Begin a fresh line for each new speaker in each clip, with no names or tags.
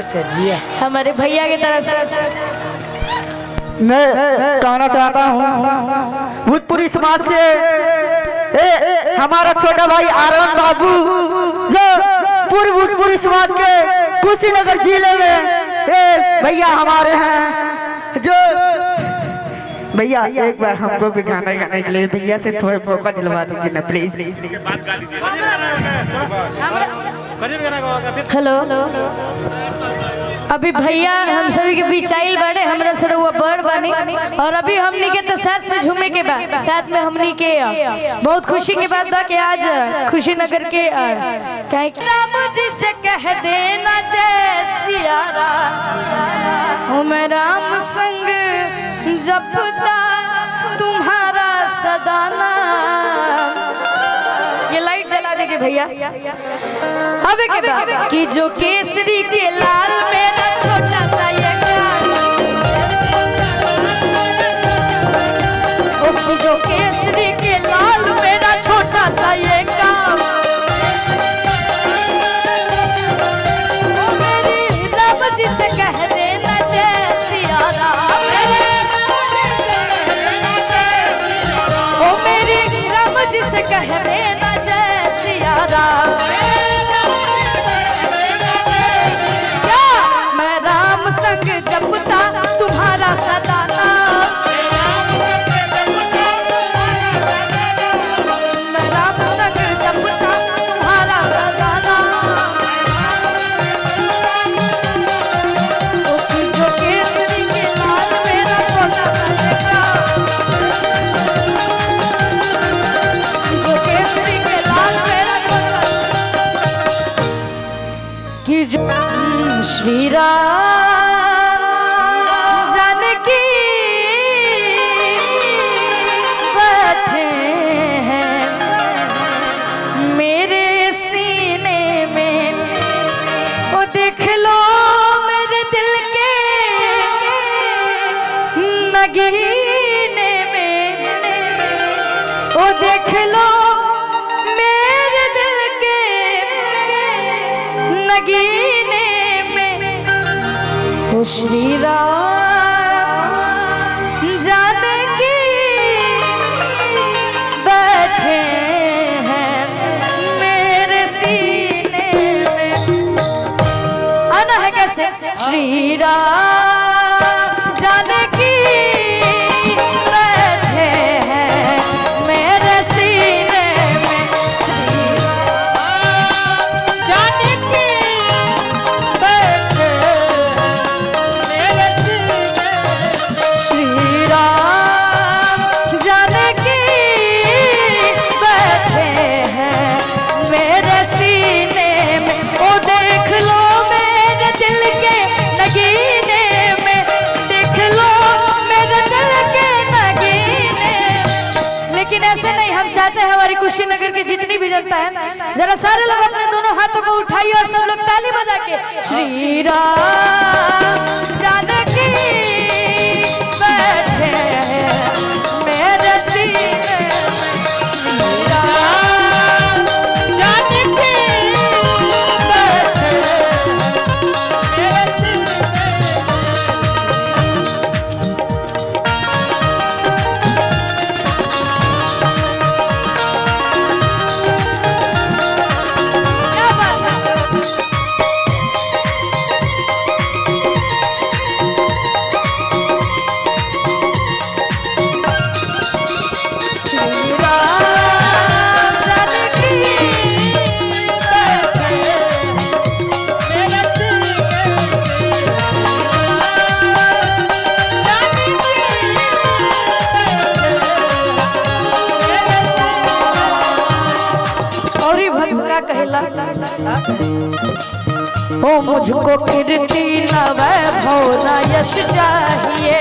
सर जी
हमारे भैया की तरफ से
मैं कहना चाहता हूँ भूतपुरी समाज से हमारा छोटा भाई आर्यन बाबू जो पूरी भूतपुरी समाज के कुशीनगर जिले में भैया हमारे हैं जो भैया एक बार हमको भी गाना गाने के लिए भैया से थोड़ा मौका दिलवा दीजिए ना प्लीज।
हेलो अभी भैया हम सभी के बीच आइल बने हमरा सर वो बड़ बनी और अभी हमनी के तो साथ में झूमे के बाद साथ में हमनी के बहुत खुशी की बात बा कि आज खुशीनगर के कहीं राम जी से कह देना जय सिया राम मैं राम संग जपता तुम्हारा सदा नाम। ये लाइट जला दीजिए भैया। अब के बाद कि जो केसरी के लाल मेरा छोटा सा ये गाल जो केसरी के लाल मेरा छोटा सा ये काम मेरी राम जी से कह देना जय सिया राम मेरी राम जी से कह देना जय सिया राम। मैं राम संग जपता तुम्हारा सदा नाम मैं राम संग जपता तुम्हारा सदा नाम। जो केसरी के लाल मेरा छोटा सा जो केसरी के लाल मेरा छोटा कि जो श्री राम जानकी बैठे हैं मेरे सीने में वो देख लो मेरे दिल के नगीने में वो देख लो मेरे दिल के नगीने में श्री राम जानकी बैठे हैं मेरे सीने में। आना है कैसे श्री राम जानकी बैठे हैं मेरे सीने में श्री राम जानकी बैठे श्री राम जानकी बैठे हैं मेरे सीने में ओ देख लो मेरे दिल के नगीने में देख लो मेरे दिल के नगीने। लेकिन ऐसे नहीं हम चाहते हैं हमारी कुशीनगर की जितनी भी जनता है जरा सारे लोग अपने दोनों हाथों को उठाइए और सब लोग ताली बजा के श्री राम जानकी बैठे हैं मेरे सीने श्री राम जानकी बैठे मेरे सीने। क्या बात है कहला ओ मुझको कीर्ति न वैभव न यश चाहिए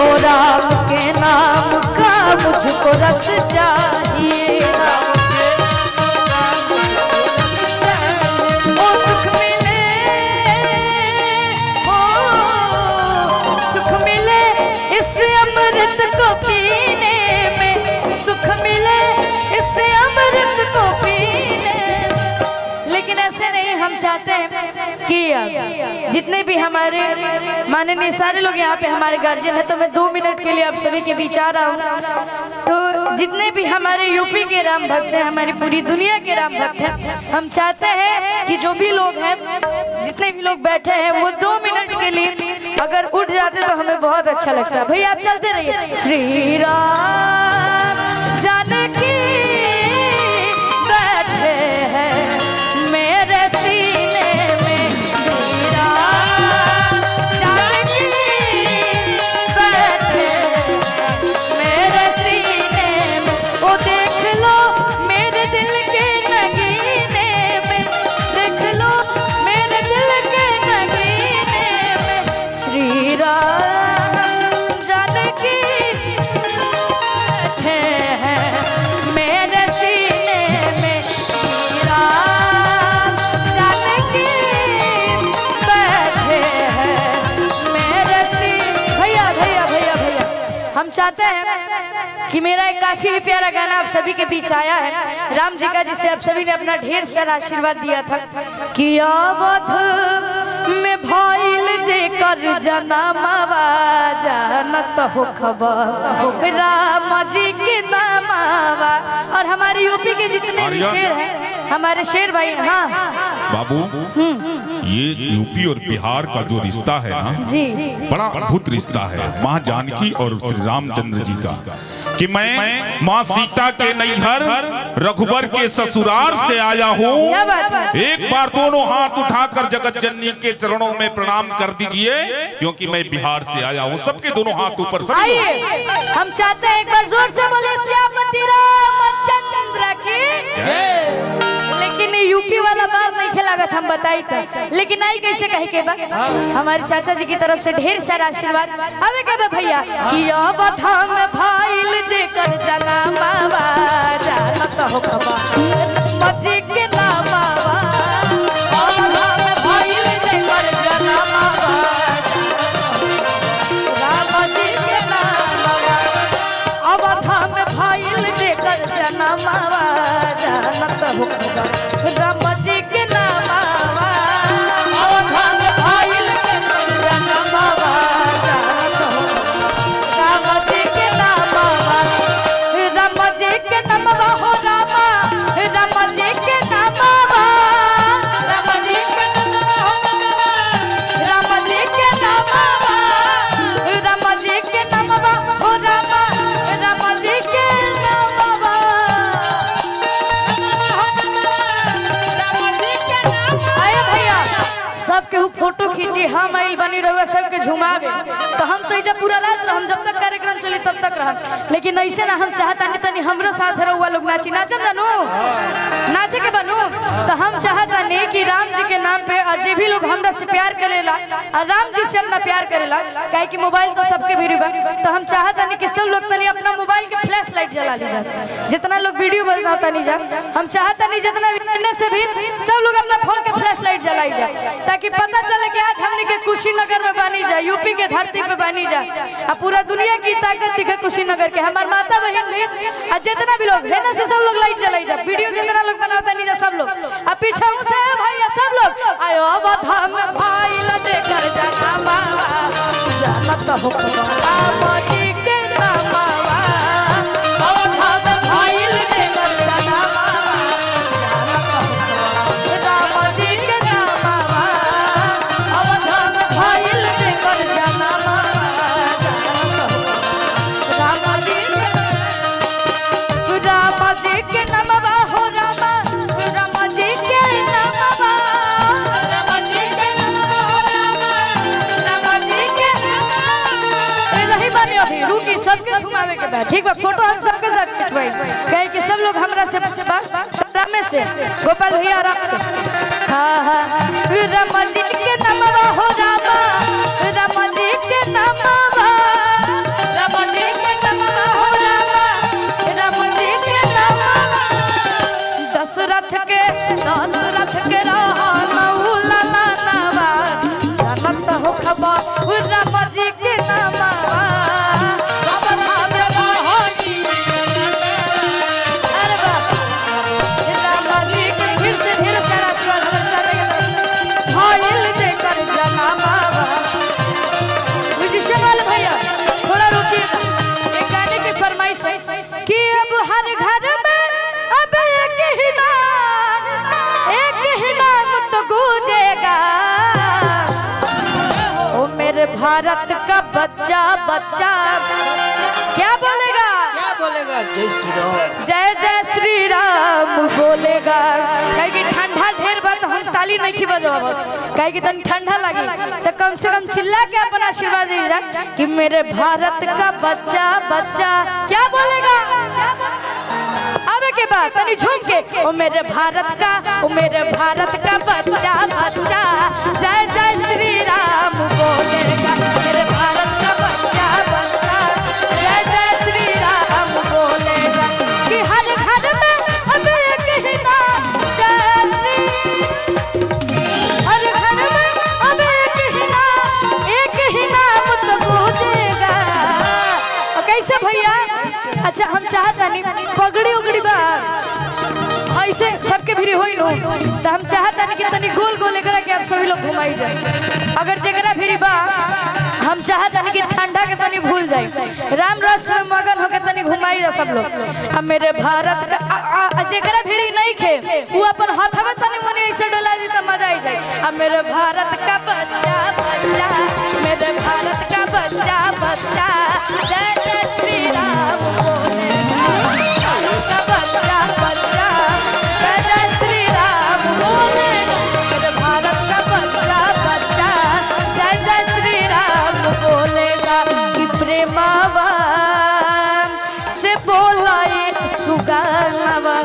ओ राम के नाम का मुझको रस चाहिए ओ सुख मिले इस अमृत को पीने में सुख मिले इस अमृत अमृत को पीने। लेकिन ऐसे नहीं, हम चाहते हैं कि जितने भी हमारे माननीय सारे लोग यहाँ पे हमारे गार्जियन है, तो मैं 2 मिनट के लिए आप सभी के बीच आ रहा हूँ। तो जितने भी हमारे यूपी के राम भक्त हैं, हमारी पूरी दुनिया के राम भक्त हैं, हम चाहते हैं कि जो भी लोग हैं, जितने भी लोग बैठे हैं, वो 2 मिनट के लिए अगर उठ जाते तो हमें बहुत अच्छा लगता है। भैया आप चलते रहिए। श्री राम जानकी बैठे हैं मेरे सीने में, श्री राम जानकी बैठे मेरे सीने में। ओ देख लो मेरे दिल के नगीने में, देख लो मेरे दिल के नगीने में, श्री राम जानकी बैठे हैं मेरे सीने में, श्री राम जानकी बैठे हैं मेरे सीने। भैया भैया भैया भैया, हम चाहते हैं कि मेरा एक काफी प्यारा गाना आप सभी के बीच आया है राम जी का, जिसे आप सभी ने अपना ढेर सारा आशीर्वाद दिया था कि अवध में भइल जे कर जनमवा जानत हो खबर राम जी के नामवा। और हमारे यूपी के जितने भी शेर हैं, हमारे शेर भाई। हाँ
बाबू, ये यूपी और बिहार का जो रिश्ता है ना
जी,
बड़ा अद्भुत रिश्ता है माँ जानकी और श्री रामचंद्र जी का। कि मैं माँ सीता के नैहर रघुबर के ससुराल से आया हूँ।
क्या बात है।
एक बार दोनों हाथ उठाकर जगत जननी के चरणों में प्रणाम कर दीजिए, क्योंकि मैं बिहार से आया हूँ। सबके दोनों हाथ ऊपर।
आइए हम चाहते हैं एक बार जोर से बोले श्यामती रामचंद्र की जय। लेकिन यूपी वाला बात नहीं खेलागत, हम बताई था, लेकिन आई कैसे कहे के बाद हमारे चाचा जी की तरफ से ढेर सारा आशीर्वाद अबे के भैया कि अवध में भइल जे कर जनमवा जानत हो खबर मजी के नामवा। अवध में भइल जे कर जनमवा राम जी के नामवा। अवध में भइल जे कर जनमवा जानत हो खबर राम जी के नामवा। अवध में भइल जे कर जनमवा जानत हो राम जी के नामवा। राम जी के नामवा हो रामा, राम जी के नामवा, राम जी के नामवा हो राम जी के नामवा, राम जी के नामवा हो रामा, राम जी के नामवा। आए भैया सबके फोटो खींची, हम आइल बनी रहुआ सबके झुमावे, तो हम तो जब पूरा रात रह, हम जब तक कार्यक्रम चली तब तक रह। लेकिन ऐसे ना हम चाहता नहीं तनी हमरो साथ रहुआ लोग नाची, नाचम जानू नाचे के बनू। तो हम चाहता नहीं कि राम जी के नाम पे आज भी लोग हमरा से प्यार करेला और राम जी से अपना प्यार करेला, काहे कि मोबाइल तो सबके भी बा। तो हम चाहता नहीं कि सब लोग तनी अपना मोबाइल के फ्लैश लाइट जला लीजिए, जितना लोग वीडियो बनाता नहीं जा, हम चाहता नहीं जितना से भी सब लोग अपना फोन के फ्लैश लाइट जलाई जाए, ताकि पता चले कि आज हमने के कुशीनगर में बनी जाए, यूपी के धरती पे बनी जाए, और पूरा दुनिया की ताकत दिखे कुशीनगर के। हमारे माता बहन भी और जितना भी लोग है ना से सब लोग लाइट जलाई जाए, वीडियो जितना लोग बनाता नहीं जा सब लोग। और पीछे से भाई सब लोग आयो अवध में भाई लजे कर जाना बाबा जानत हो राम जी के नामवा। अवध में भाई लजे कर जाना राम जी के नामवा। अवध में भाई लजे कर जाना राम जी के नामवा हो रामा, राम जी के नामवा, राम जी के नामवा हो रामा, राम जी के नामवा। नहीं माने अभी रुकी, सबके घुमावे के बाद ठीक बा। फोटो हम सबके साथ खिंचवाई, कहे कि सब लोग हमरा से रामे से गोपाल भैया आराम से। हाँ हाँ राम जी के नामवा हो रामा, राम जी के नामवा, राम जी के नामवा हो रामा, राम जी के नामवा। दशरथ के रहनऊ लाला नावा जानत हो खबर राम जी के नामवा। अरे बाप भारत का बच्चा बच्चा क्या बोलेगा?
क्या बोलेगा? जय श्री राम।
जय जय श्री राम बोलेगा। कहे कि ठंडा ढेर बात हम ताली नहीं बजाव, कहे कि तन ठंडा लगी तो कम से कम चिल्ला के अपना आशीर्वाद दीजिए कि मेरे भारत का बच्चा बच्चा क्या बोलेगा? आवे के बाद तनी झूम के ओ मेरे भारत का, ओ मेरे भारत का बच्चा बच्चा जय जय श्री राम बोलेगा। मेरे भारत का बच्चा बच्चा जय जय श्री राम बोलेगा। कि हर घर में अब एक ही नाम जय श्री, हर घर में अब एक ही नाम तो गूंजेगा। कैसे भैया? अच्छा हम चाहता नहीं पगड़ी उगड़ी बा ऐसे सबके भी होई लो तो हम चाहता नहीं कि तनी गोल गोल एकरा के आप सभी लोग घुमाई जाए। अगर जेकरा भी बा हम चाहता नहीं कि ठंडा के तनी भूल जाए, राम रस में मगन होके तनी घुमाई जा सब लोग। अब मेरे भारत का जेकरा भी नहीं खे वो अपन हाथवे तनी मनी ऐसे डोला दी तो मजा आई जाए। अब मेरे भारत का बच्चा बच्चा, मेरे भारत का बच्चा बच्चा जय जय श्री राम बोलेगा। भारत का बच्चा बच्चा जय जय श्री राम बोलेगा। मेरे भारत का बच्चा बच्चा जय जय श्री राम बोलेगा। कि प्रेमावा से बोला एक सुगानवा,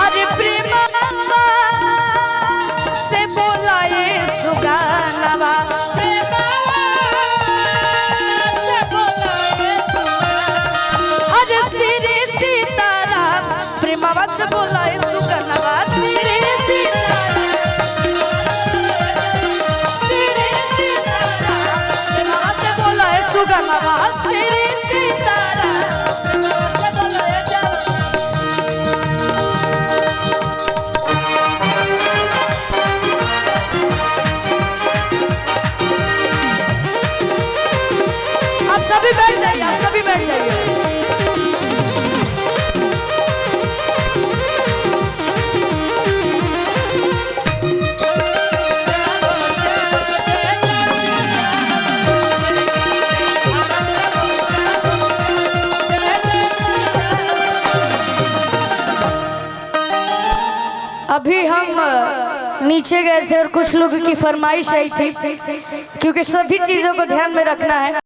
अरे प्रेमावा से बोला ये सुगानवा, अरे श्री सीताराम प्रेमावा से बोला ये सुगानवा। श्री सीताराम, श्री सीताराम प्रेमावा से बोला ये सुगानवा। श्री सीताराम से बोला ये आप सभी बैठ जाइए, आप सभी बैठ जाइए। अभी हम नीचे गए थे और कुछ लोगों की फरमाइश आई थी, क्योंकि सभी चीजों को ध्यान में रखना है।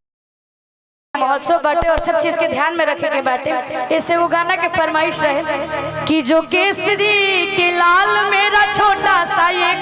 महोत्सव बाटे और सब चीज के ध्यान में रखे के बाटे। ऐसे वो गाना के फरमाइश रहे कि जो केसरी के लाल मेरा छोटा सा ये